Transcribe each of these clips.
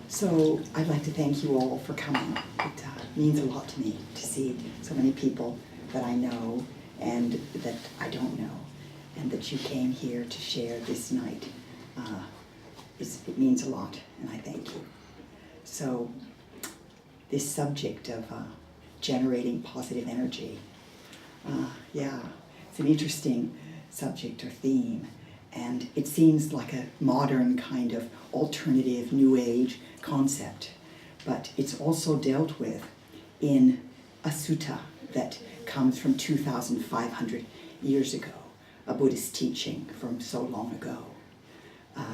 So I'd like to thank you all for coming. It means a lot to me to see so many people that I know and that I don't know, and that you came here to share this night. It means a lot, and I thank you. So this subject of generating positive energy, it's an interesting subject or theme, and it seems like a modern kind of alternative New Age concept, but it's also dealt with in a sutta that comes from 2,500 years ago, a Buddhist teaching from so long ago,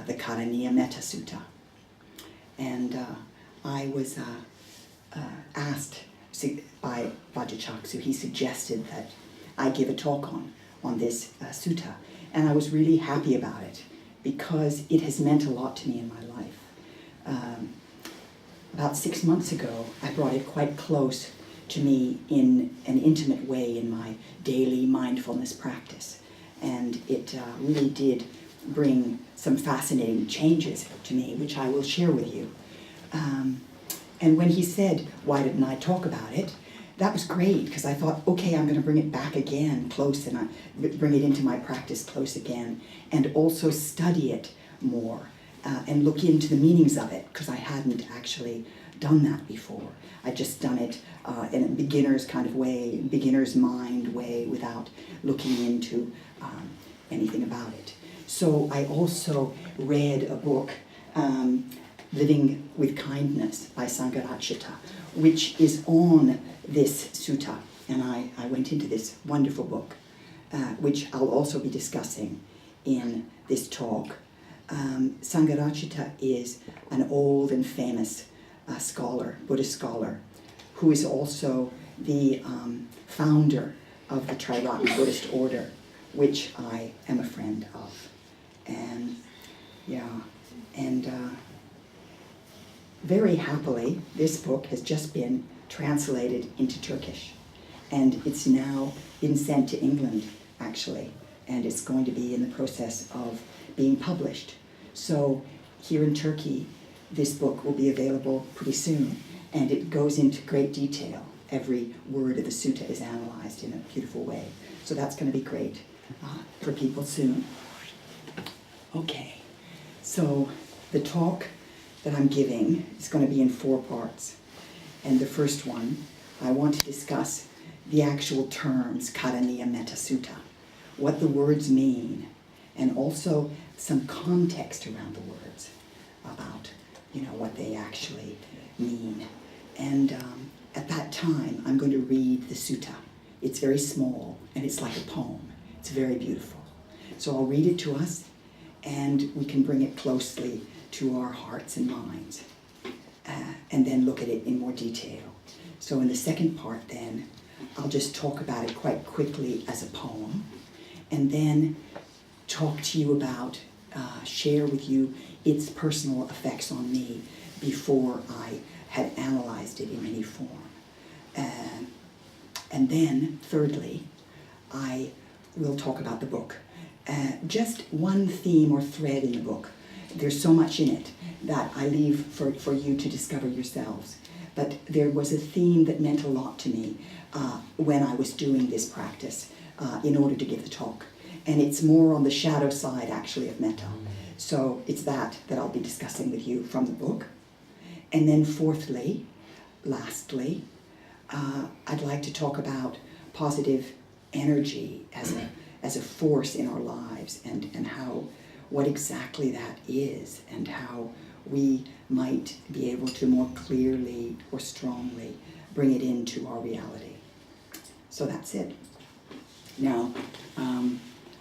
the Karaniya Metta Sutta. And I was asked by Vajrachakshu, he suggested that I give a talk on this sutta, and I was really happy about it because it has meant a lot to me in my life. About 6 months ago, I brought it quite close to me in an intimate way in my daily mindfulness practice, and it really did bring some fascinating changes to me, which I will share with you. And when he said, why didn't I talk about it, that was great, because I thought, okay, I'm going to bring it back again close, and I bring it into my practice close again, and also study it more and look into the meanings of it, because I hadn't actually done that before. I'd just done it in a beginner's kind of way, beginner's mind way, without looking into anything about it. So I also read a book, Living with Kindness by Sangharakshita, which is on this sutta. And I went into this wonderful book, which I'll also be discussing in this talk. Sangharakshita is an old and famous scholar, Buddhist scholar, who is also the founder of the Triratna Buddhist Order, which I am a friend of. And very happily, this book has just been translated into Turkish, and it's now been sent to England, actually, and it's going to be in the process of being published. So here in Turkey, this book will be available pretty soon, and it goes into great detail. Every word of the sutta is analyzed in a beautiful way. So that's going to be great for people soon. Okay, so the talk that I'm giving is going to be in 4 parts. And the first one, I want to discuss the actual terms, Karaniya Metta Sutta, what the words mean, and also some context around the words about, what they actually mean. And at that time, I'm going to read the sutta. It's very small, and it's like a poem. It's very beautiful. So I'll read it to us, and we can bring it closely to our hearts and minds, and then look at it in more detail. So in the second part then, I'll just talk about it quite quickly as a poem, and then talk to you about, share with you its personal effects on me before I had analyzed it in any form. And then, thirdly, I will talk about the book. Just one theme or thread in the book. There's so much in it that I leave for you to discover yourselves. But there was a theme that meant a lot to me when I was doing this practice in order to give the talk. And it's more on the shadow side, actually, of metta. So it's that I'll be discussing with you from the book. And then fourthly, lastly, I'd like to talk about positive energy as a force in our lives, and what exactly that is, and how we might be able to more clearly or strongly bring it into our reality. So that's it. Now,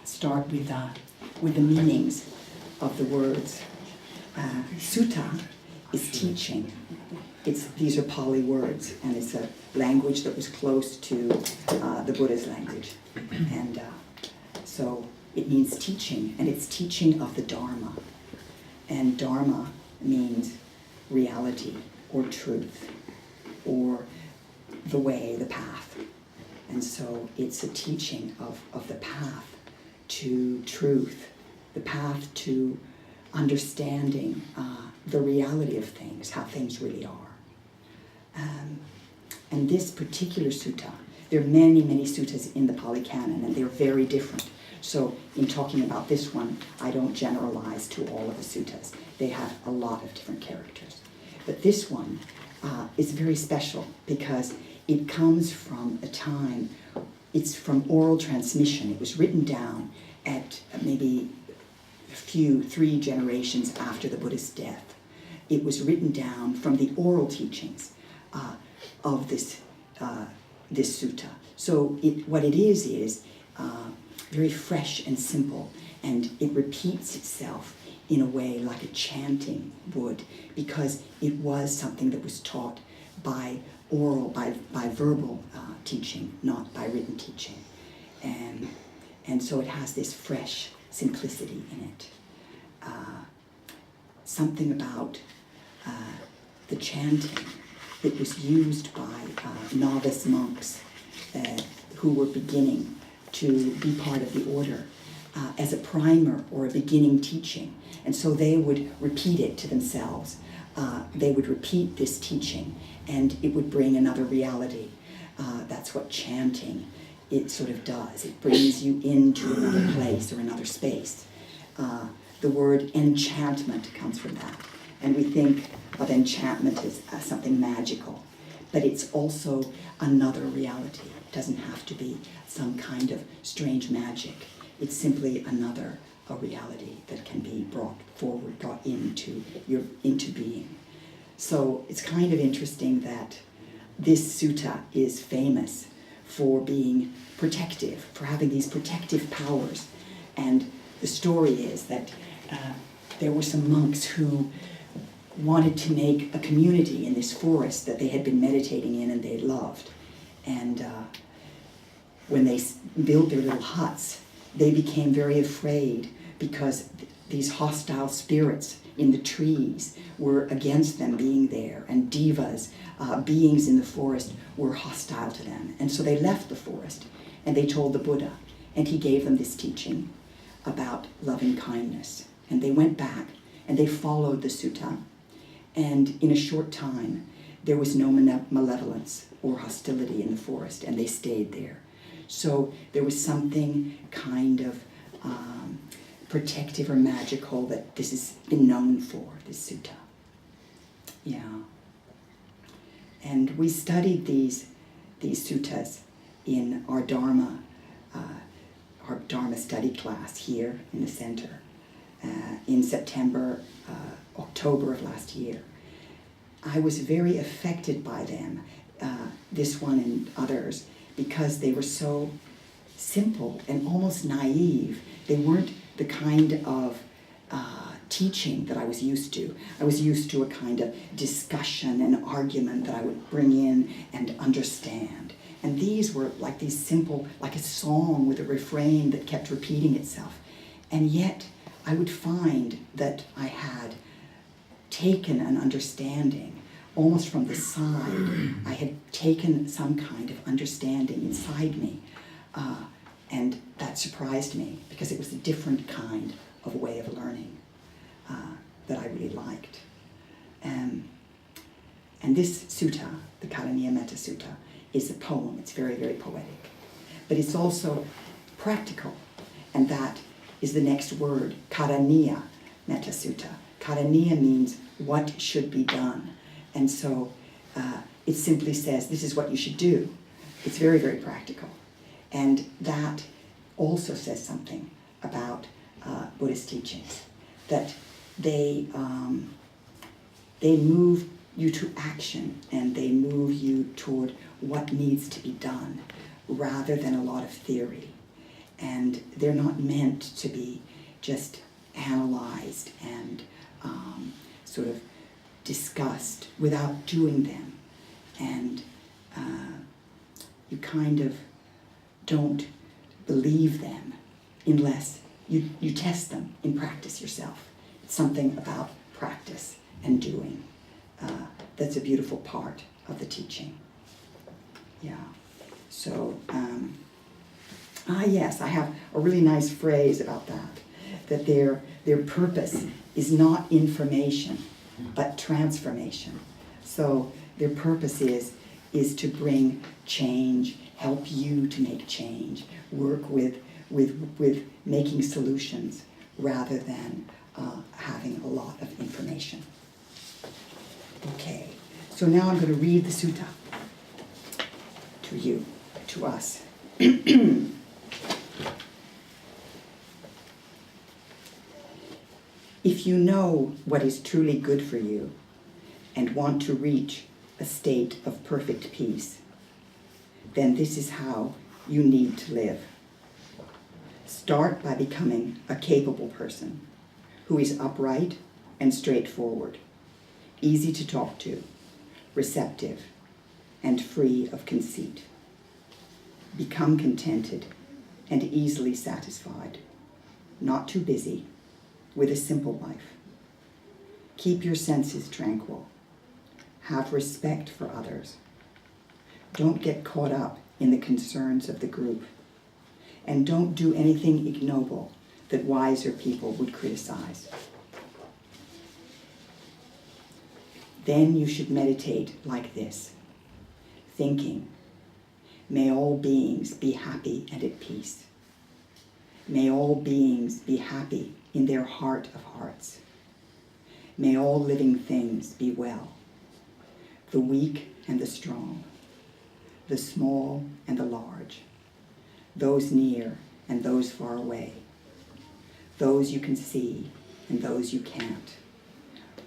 start with the meanings of the words. Sutta is teaching. These are Pali words, and it's a language that was close to the Buddha's language. And so it means teaching, and it's teaching of the Dharma. And Dharma means reality or truth or the way, the path. And so it's a teaching of the path to truth, the path to understanding the reality of things, how things really are. And this particular sutta, there are many, many suttas in the Pali Canon, and they're very different. So in talking about this one, I don't generalize to all of the suttas. They have a lot of different characters. But this one is very special because it comes from a time, it's from oral transmission. It was written down at maybe 3 generations after the Buddha's death. It was written down from the oral teachings of this sutta. So what it is very fresh and simple, and it repeats itself in a way like a chanting would, because it was something that was taught by oral, by verbal teaching, not by written teaching. And so it has this fresh simplicity in it. Something about the chanting that was used by novice monks who were beginning to be part of the order as a primer or a beginning teaching. And so they would repeat it to themselves. They would repeat this teaching, and it would bring another reality. That's what chanting, it sort of does. It brings you into another place or another space. The word enchantment comes from that. And we think of enchantment as something magical. But it's also another reality. It doesn't have to be some kind of strange magic. It's simply another reality that can be brought forward, brought into being. So it's kind of interesting that this sutta is famous for being protective, for having these protective powers. And the story is that there were some monks who wanted to make a community in this forest that they had been meditating in and they loved. And when they built their little huts, they became very afraid because these hostile spirits in the trees were against them being there, and devas, beings in the forest, were hostile to them. And so they left the forest and they told the Buddha, and he gave them this teaching about loving kindness. And they went back and they followed the sutta. And in a short time, there was no malevolence or hostility in the forest, and they stayed there. So there was something kind of protective or magical that this has been known for, this sutta. Yeah. And we studied these suttas in our Dharma study class here in the center in September, October of last year. I was very affected by them, this one and others, because they were so simple and almost naive. They weren't the kind of teaching that I was used to. I was used to a kind of discussion and argument that I would bring in and understand. And these were like these simple, like a song with a refrain that kept repeating itself. And yet I would find that I had taken an understanding almost from the side. I had taken some kind of understanding inside me. And that surprised me because it was a different kind of way of learning that I really liked. And this sutta, the Karaniya Metta Sutta, is a poem. It's very, very poetic. But it's also practical. And that is the next word, Karaniya Metta Sutta. Karaniya means what should be done. And so it simply says, this is what you should do. It's very, very practical. And that also says something about Buddhist teachings, that they move you to action and they move you toward what needs to be done rather than a lot of theory. And they're not meant to be just analyzed and sort of discussed without doing them. And you kind of don't believe them unless you test them in practice yourself. It's something about practice and doing that's a beautiful part of the teaching. Yeah. So Yes, I have a really nice phrase about that. That their purpose is not information, but transformation. So their purpose is to bring change, help you to make change, work with making solutions rather than having a lot of information. Okay, so now I'm going to read the sutta to you, to us. If you know what is truly good for you and want to reach a state of perfect peace, then this is how you need to live. Start by becoming a capable person who is upright and straightforward, easy to talk to, receptive, and free of conceit. Become contented and easily satisfied, not too busy, with a simple life. Keep your senses tranquil. Have respect for others. Don't get caught up in the concerns of the group. And don't do anything ignoble that wiser people would criticize. Then you should meditate like this, thinking, may all beings be happy and at peace. May all beings be happy in their heart of hearts. May all living things be well, the weak and the strong, the small and the large, those near and those far away, those you can see and those you can't,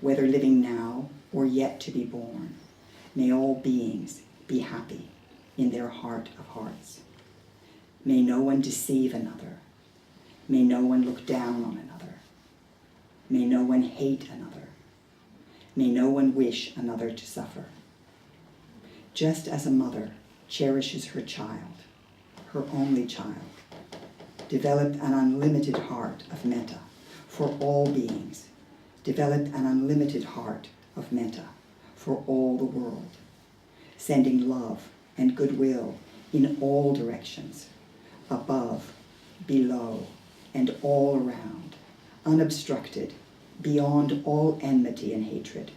whether living now or yet to be born. May all beings be happy in their heart of hearts. May no one deceive another. May no one look down on another. May no one hate another. May no one wish another to suffer. Just as a mother cherishes her child, her only child, develop an unlimited heart of metta for all beings. Develop an unlimited heart of metta for all the world, sending love and goodwill in all directions, above, below, and all around, unobstructed, beyond all enmity and hatred.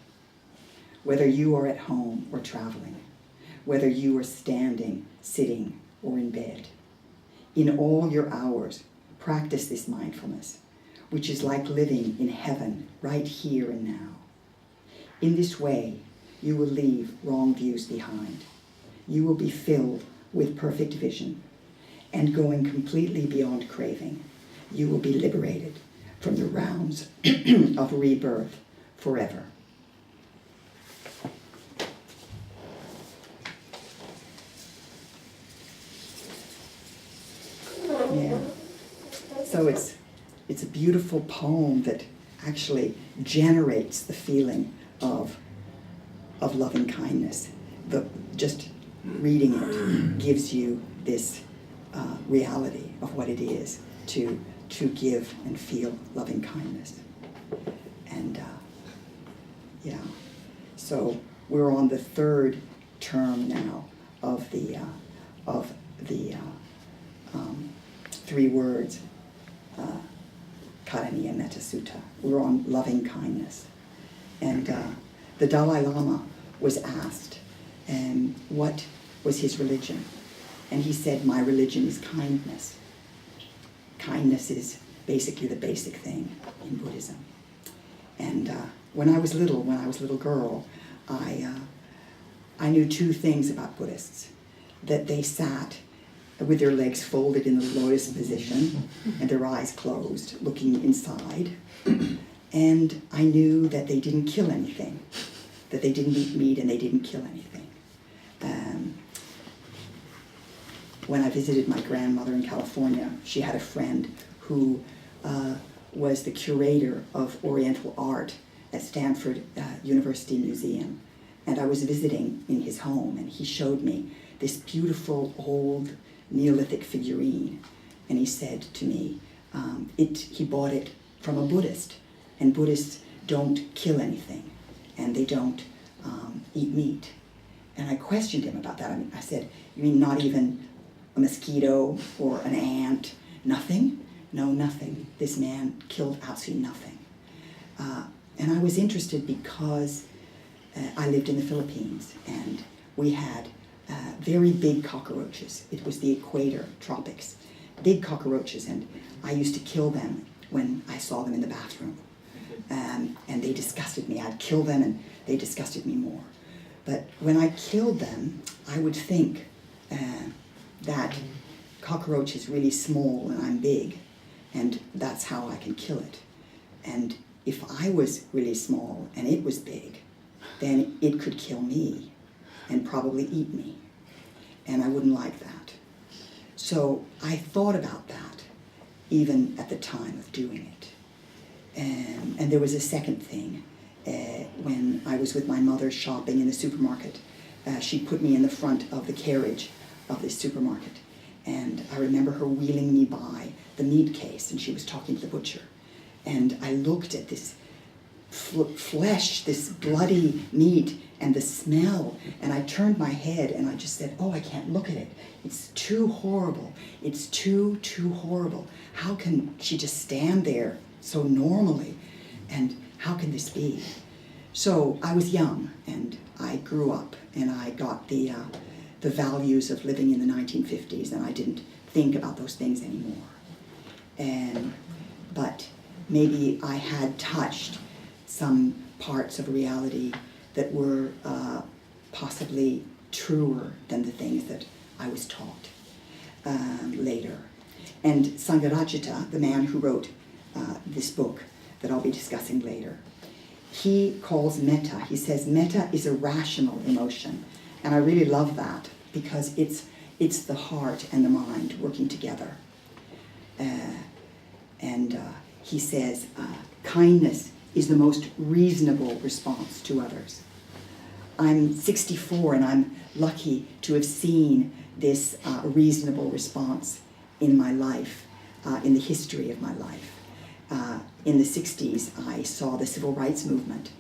Whether you are at home or traveling, whether you are standing, sitting, or in bed, in all your hours, practice this mindfulness, which is like living in heaven right here and now. In this way, you will leave wrong views behind. You will be filled with perfect vision, and going completely beyond craving, you will be liberated from the rounds of rebirth forever. Yeah. So it's a beautiful poem that actually generates the feeling of loving kindness. Just reading it gives you this reality of what it is to give and feel loving kindness. And so we're on the third term now of the 3 words, Karaniya Metta Sutta. We're on loving kindness. And the Dalai Lama was asked what was his religion. And he said, my religion is kindness. Kindness is basically the basic thing in Buddhism. And when I was a little girl, I knew 2 things about Buddhists. That they sat with their legs folded in the lotus position and their eyes closed, looking inside. And I knew that they didn't kill anything, that they didn't eat meat and they didn't kill anything. When I visited my grandmother in California, she had a friend who was the curator of Oriental art at Stanford University Museum. And I was visiting in his home, and he showed me this beautiful old Neolithic figurine. And he said to me, he bought it from a Buddhist, and Buddhists don't kill anything, and they don't eat meat. And I questioned him about that. I said, you mean not even a mosquito or an ant. Nothing? No, nothing. This man killed absolutely nothing. And I was interested because I lived in the Philippines, and we had very big cockroaches. It was the equator, tropics. Big cockroaches, and I used to kill them when I saw them in the bathroom. And they disgusted me. I'd kill them, and they disgusted me more. But when I killed them, I would think that cockroach is really small and I'm big, and that's how I can kill it. And if I was really small and it was big, then it could kill me and probably eat me. And I wouldn't like that. So I thought about that even at the time of doing it. And there was a second thing. When I was with my mother shopping in the supermarket, she put me in the front of the carriage of this supermarket. And I remember her wheeling me by the meat case, and she was talking to the butcher. And I looked at this flesh, this bloody meat, and the smell, and I turned my head and I just said, oh, I can't look at it. It's too horrible. It's too horrible. How can she just stand there so normally? And how can this be? So I was young, and I grew up, and I got the values of living in the 1950s, and I didn't think about those things anymore. But maybe I had touched some parts of reality that were possibly truer than the things that I was taught later. And Sangharakshita, the man who wrote this book that I'll be discussing later, he calls metta, he says metta is a rational emotion. And I really love that because it's the heart and the mind working together. He says kindness is the most reasonable response to others. I'm 64 and I'm lucky to have seen this reasonable response in my life, in the history of my life. In the 60s, I saw the civil rights movement.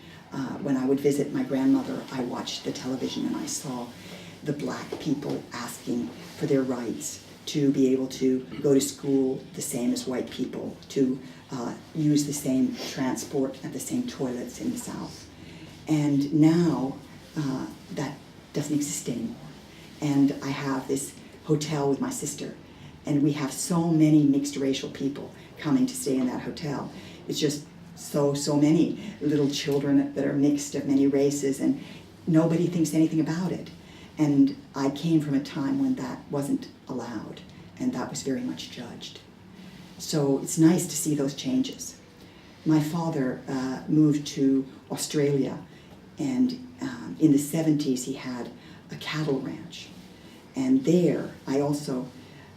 When I would visit my grandmother, I watched the television and I saw the black people asking for their rights to be able to go to school the same as white people, to use the same transport and the same toilets in the South. And now that doesn't exist anymore. And I have this hotel with my sister, and we have so many mixed racial people coming to stay in that hotel. It's just so many little children that are mixed of many races, and nobody thinks anything about it. And I came from a time when that wasn't allowed, and that was very much judged. So it's nice to see those changes. My father moved to Australia, and in the 70s he had a cattle ranch. And there I also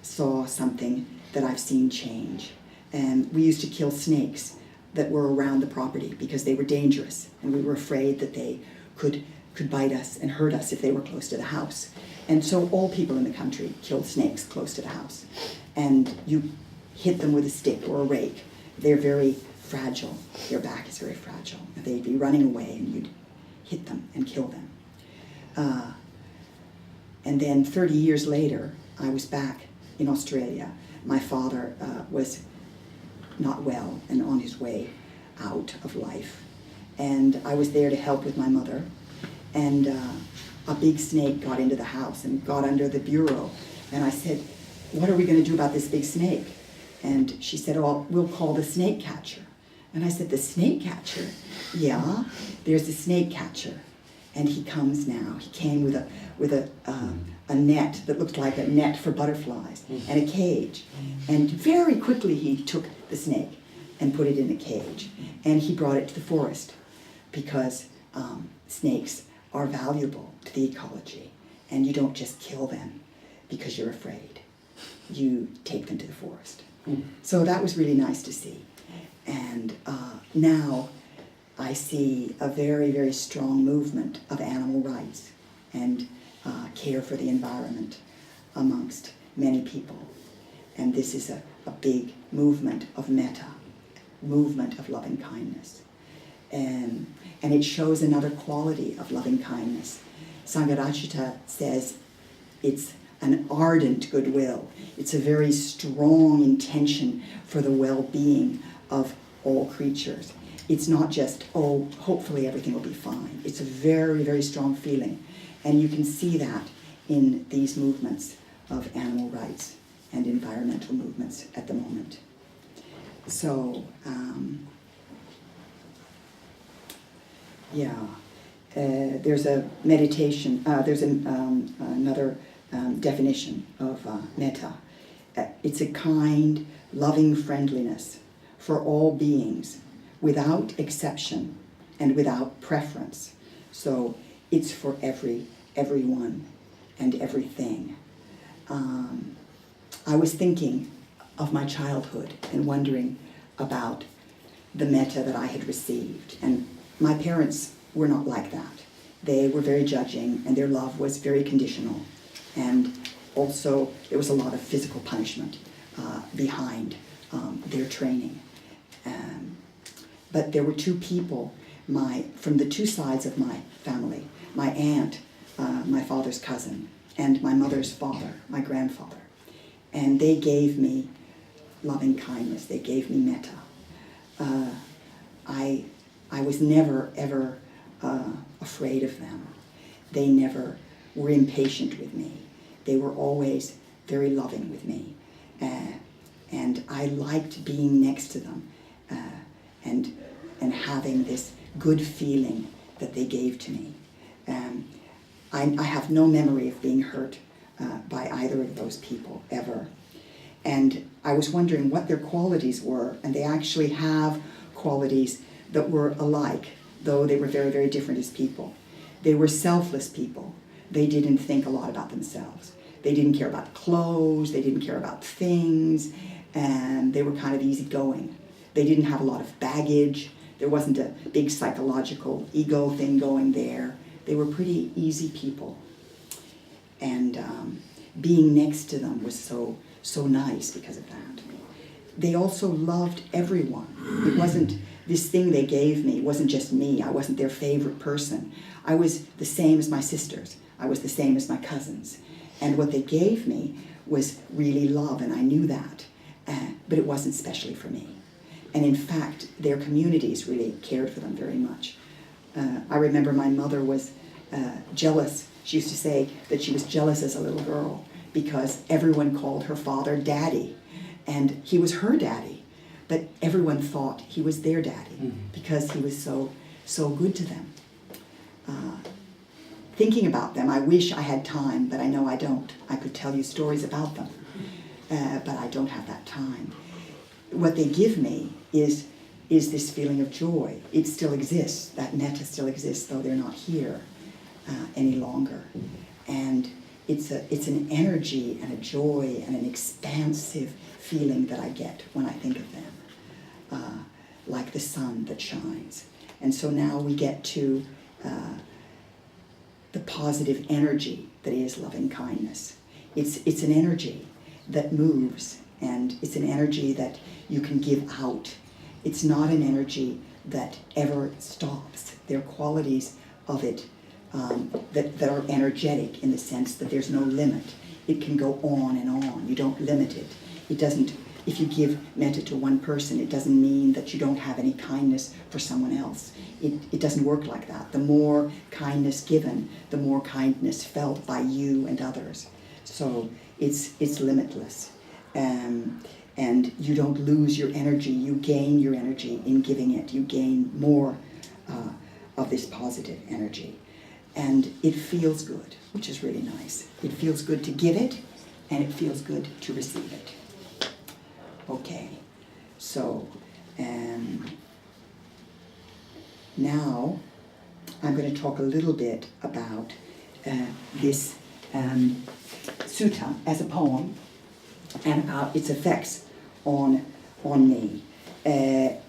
saw something that I've seen change. And we used to kill snakes that were around the property because they were dangerous, and we were afraid that they could bite us and hurt us if they were close to the house. And so all people in the country killed snakes close to the house. And you hit them with a stick or a rake. They're very fragile. Their back is very fragile. They'd be running away and you'd hit them and kill them. And then 30 years later, I was back in Australia. My father was not well and on his way out of life. And I was there to help with my mother. And a big snake got into the house and got under the bureau. And I said, what are we going to do about this big snake? And she said, oh, we'll call the snake catcher. And I said, the snake catcher? Yeah, there's a snake catcher. And he comes now. He came with a net that looked like a net for butterflies and a cage. And very quickly he took the snake and put it in a cage. And he brought it to the forest because snakes are valuable to the ecology. And you don't just kill them because you're afraid. You take them to the forest. So that was really nice to see. And now I see a very, very strong movement of animal rights and care for the environment amongst many people. And this is a big movement of metta, movement of loving kindness. And it shows another quality of loving kindness. Sangharakshita says it's an ardent goodwill. It's a very strong intention for the well-being of all creatures. It's not just, oh, hopefully everything will be fine. It's a very, very strong feeling. And you can see that in these movements of animal rights and environmental movements at the moment. So, there's a meditation, there's another definition of metta. It's a kind, loving friendliness for all beings, without exception and without preference. So it's for everyone and everything. I was thinking of my childhood and wondering about the metta that I had received. And my parents were not like that. They were very judging, and their love was very conditional. And also, there was a lot of physical punishment behind their training. But there were two people from the two sides of my family, my aunt, my father's cousin, and my mother's father, my grandfather. And they gave me loving kindness. They gave me metta. I was never, ever afraid of them. They never were impatient with me. They were always very loving with me. And I liked being next to them and having this good feeling that they gave to me. I have no memory of being hurt by either of those people, ever. And I was wondering what their qualities were, and they actually have qualities that were alike, though they were very, very different as people. They were selfless people. They didn't think a lot about themselves. They didn't care about clothes, they didn't care about things, and they were kind of easygoing. They didn't have a lot of baggage. There wasn't a big psychological ego thing going there. They were pretty easy people. And being next to them was so nice because of that. They also loved everyone. It wasn't, this thing they gave me wasn't just me. I wasn't their favorite person. I was the same as my sisters. I was the same as my cousins. And what they gave me was really love, and I knew that. But it wasn't specially for me. And in fact, their communities really cared for them very much. I remember my mother was jealous. She used to say that she was jealous as a little girl because everyone called her father Daddy. And he was her daddy, but everyone thought he was their daddy because he was so good to them. Thinking about them, I wish I had time, but I know I don't. I could tell you stories about them, but I don't have that time. What they give me is this feeling of joy. It still exists. That metta still exists, though they're not here any longer. And it's an energy and a joy and an expansive feeling that I get when I think of them, like the sun that shines. And so now we get to the positive energy that is loving kindness. It's an energy that moves, and it's an energy that you can give out. It's not an energy that ever stops. There are qualities of it that are energetic in the sense that there's no limit. It can go on and on. You don't limit it. It doesn't, if you give metta to one person, it doesn't mean that you don't have any kindness for someone else. It doesn't work like that. The more kindness given, the more kindness felt by you and others. So it's limitless. And you don't lose your energy. You gain your energy in giving it. You gain more of this positive energy. And it feels good, which is really nice. It feels good to give it, and it feels good to receive it. Okay, so now I'm going to talk a little bit about this sutta as a poem and about its effects on me. The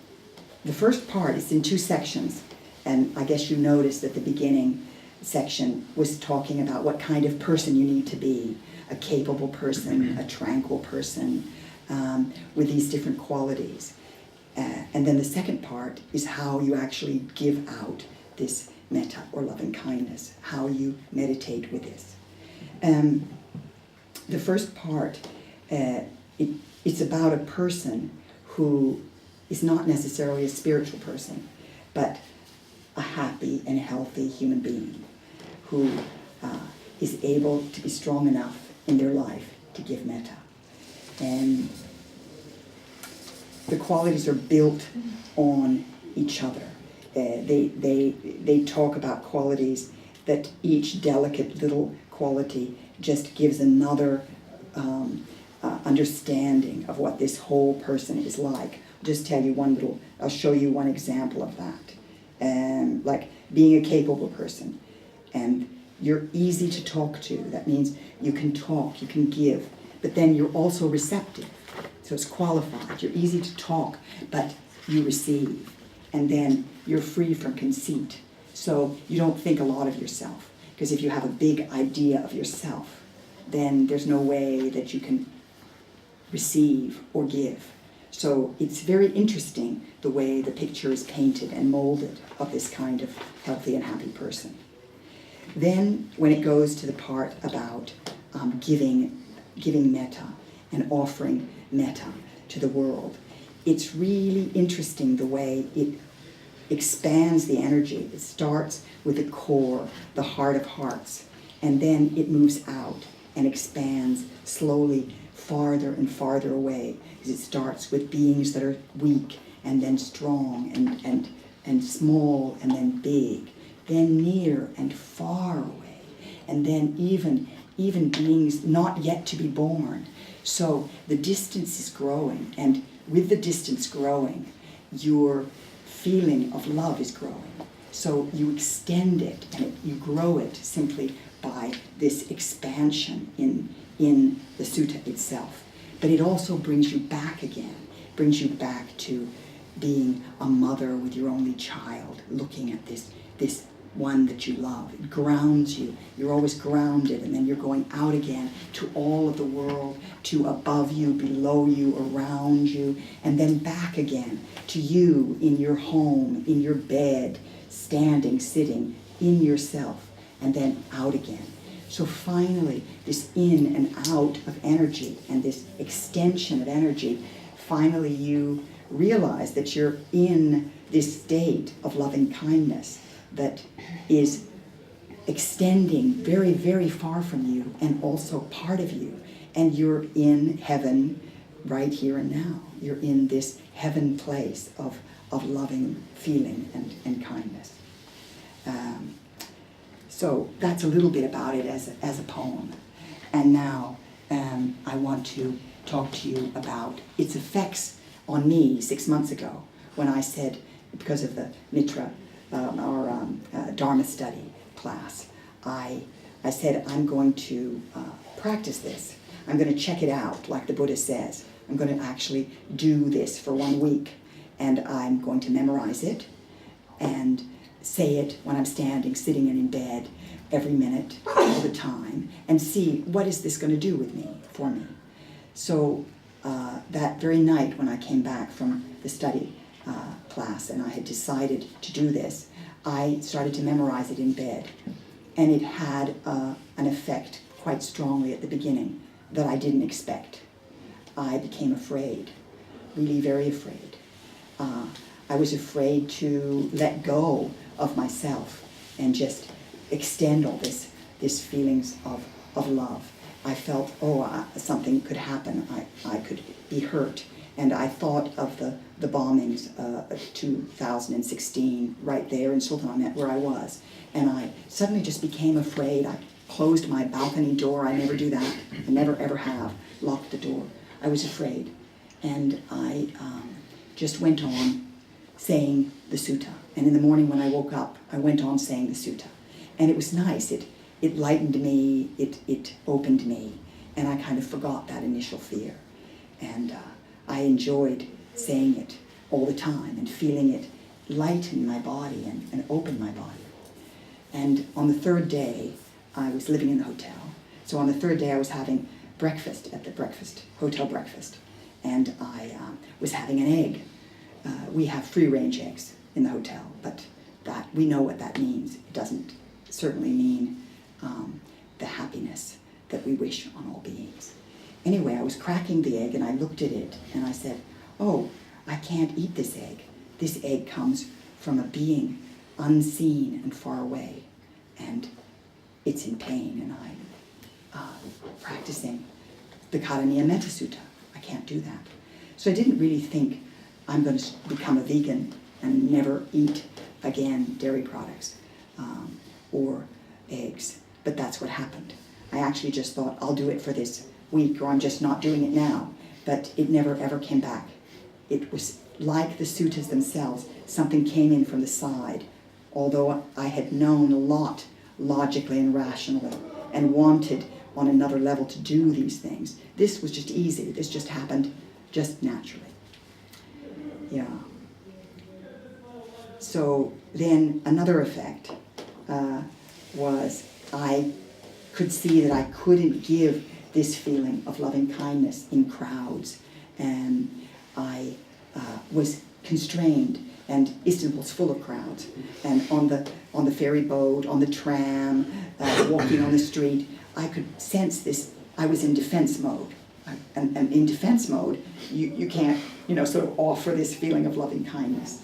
first part is in two sections, and I guess you noticed at the beginning section was talking about what kind of person you need to be, a capable person, a tranquil person, with these different qualities. And then the second part is how you actually give out this metta or loving kindness, how you meditate with this. the first part, it's about a person who is not necessarily a spiritual person, but a happy and healthy human being who is able to be strong enough in their life to give metta. And the qualities are built on each other. They talk about qualities that each delicate little quality just gives another understanding of what this whole person is like. I'll show you one example of that. Like being a capable person, and you're easy to talk to. That means you can talk, you can give, but then you're also receptive. So it's qualified. You're easy to talk, but you receive. And then you're free from conceit. So you don't think a lot of yourself. Because if you have a big idea of yourself, then there's no way that you can receive or give. So it's very interesting the way the picture is painted and molded of this kind of healthy and happy person. Then when it goes to the part about giving metta and offering metta to the world, it's really interesting the way it expands the energy. It starts with the core, the heart of hearts, and then it moves out and expands slowly farther and farther away. Because it starts with beings that are weak and then strong and small and then big, then near and far away, and then even beings not yet to be born. So the distance is growing, and with the distance growing, your feeling of love is growing. So you extend it and you grow it simply by this expansion in the sutta itself. But it also brings you back again, brings you back to being a mother with your only child, looking at this one that you love. It grounds you. You're always grounded, and then you're going out again to all of the world, to above you, below you, around you, and then back again to you in your home, in your bed, standing, sitting, in yourself, and then out again. So finally, this in and out of energy and this extension of energy, finally you realize that you're in this state of loving kindness that is extending very, very far from you and also part of you. And you're in heaven right here and now. You're in this heaven place of loving feeling and kindness. So that's a little bit about it as a poem. And now I want to talk to you about its effects on me 6 months ago when I said, because of the Mitra, our Dharma study class, I said, I'm going to practice this. I'm going to check it out, like the Buddha says. I'm going to actually do this for 1 week, and I'm going to memorize it and say it when I'm standing, sitting, and in bed every minute, all the time, and see what is this going to do with me, for me. So that very night when I came back from the study class and I had decided to do this, I started to memorize it in bed. And it had an effect quite strongly at the beginning that I didn't expect. I became afraid, really very afraid. I was afraid to let go of myself and just extend all this feelings of love. I felt, something could happen. I could be hurt. And I thought of the bombings of 2016 right there in Sultanahmet where I was. And I suddenly just became afraid. I closed my balcony door. I never do that. I never ever have locked the door. I was afraid. And I just went on saying the sutta. And in the morning when I woke up, I went on saying the sutta. And it was nice. It lightened me. It opened me. And I kind of forgot that initial fear. And I enjoyed saying it all the time and feeling it lighten my body and open my body. And on the third day, I was living in the hotel. So on the third day, I was having breakfast at the hotel breakfast. And I was having an egg. We have free-range eggs in the hotel, but that we know what that means. It doesn't certainly mean the happiness that we wish on all beings. Anyway, I was cracking the egg and I looked at it and I said, oh, I can't eat this egg. This egg comes from a being unseen and far away, and it's in pain, and I'm practicing the Karaniya Metta Sutta. I can't do that. So I didn't really think I'm going to become a vegan and never eat again dairy products or eggs, but that's what happened. I actually just thought, I'll do it for this week, or I'm just not doing it now, but it never ever came back. It was like the suttas themselves. Something came in from the side, although I had known a lot logically and rationally and wanted on another level to do these things. This was just easy. This just happened just naturally. Yeah. So then another effect was I could see that I couldn't give this feeling of loving kindness in crowds, and I was constrained. And Istanbul's full of crowds, and on the ferry boat, on the tram, walking on the street, I could sense this. I was in defense mode, and in defense mode, you can't, sort of offer this feeling of loving kindness.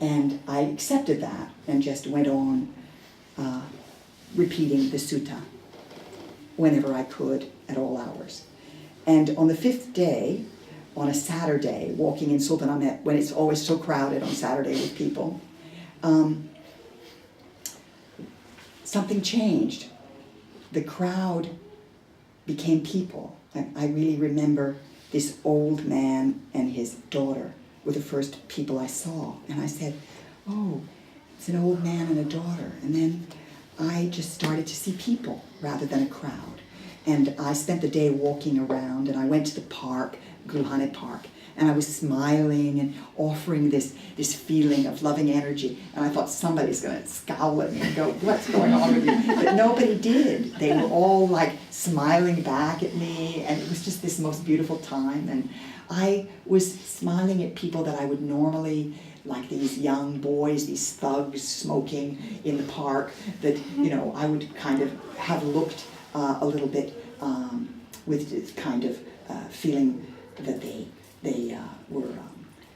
And I accepted that and just went on repeating the sutta whenever I could at all hours. And on the 5th day, on a Saturday, walking in Sultanahmet, when it's always so crowded on Saturday with people, something changed. The crowd became people. I really remember this old man and his daughter were the first people I saw. And I said, oh, it's an old man and a daughter. And then I just started to see people rather than a crowd. And I spent the day walking around, and I went to the park, Gulhane Park, and I was smiling and offering this feeling of loving energy. And I thought somebody's going to scowl at me and go, what's going on with you? But nobody did. They were all like smiling back at me, and it was just this most beautiful time. And I was smiling at people that I would normally, like these young boys, these thugs smoking in the park, that, I would kind of have looked a little bit with this kind of feeling that they were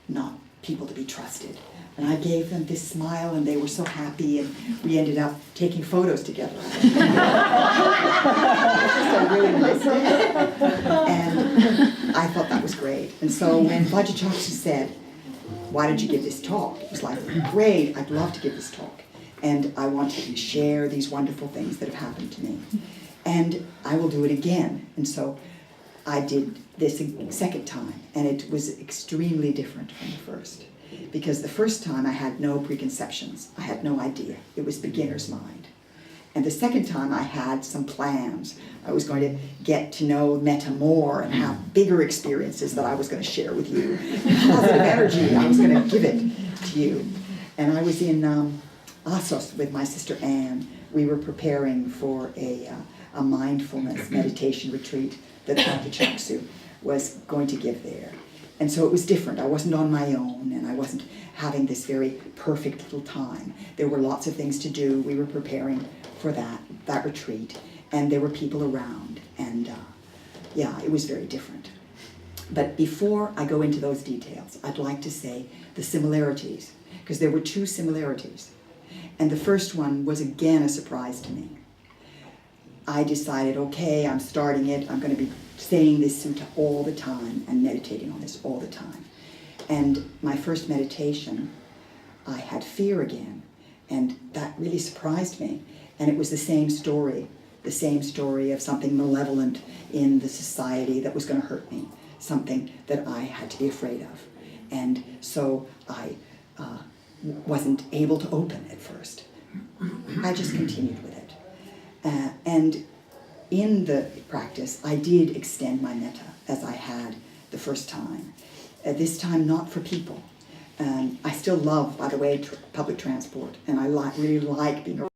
not people to be trusted. And I gave them this smile, and they were so happy, and we ended up taking photos together. Just a really nice day. And I thought that was great. And so when Vajrachaksha said, why did you give this talk? It was like, great, I'd love to give this talk. And I want to share these wonderful things that have happened to me. And I will do it again. And so I did this a second time, and it was extremely different from the first. Because the first time I had no preconceptions. I had no idea. It was beginner's mind. And the second time I had some plans. I was going to get to know Metta more and have bigger experiences that I was going to share with you. Positive energy, I was going to give it to you. And I was in Assos with my sister Anne. We were preparing for a mindfulness meditation retreat that Vajrachaksha was going to give there. And so it was different. I wasn't on my own, and I wasn't having this very perfect little time. There were lots of things to do. We were preparing for that retreat, and there were people around, and it was very different. But before I go into those details, I'd like to say the similarities, because there were two similarities. And the first one was again a surprise to me. I decided, okay, I'm starting it. I'm going to be saying this sutta all the time and meditating on this all the time. And my first meditation, I had fear again, and that really surprised me. And it was the same story of something malevolent in the society that was going to hurt me, something that I had to be afraid of. And so I wasn't able to open at first. I just continued with it. And in the practice, I did extend my metta as I had the first time. This time not for people. I still love, by the way, public transport, and I really like being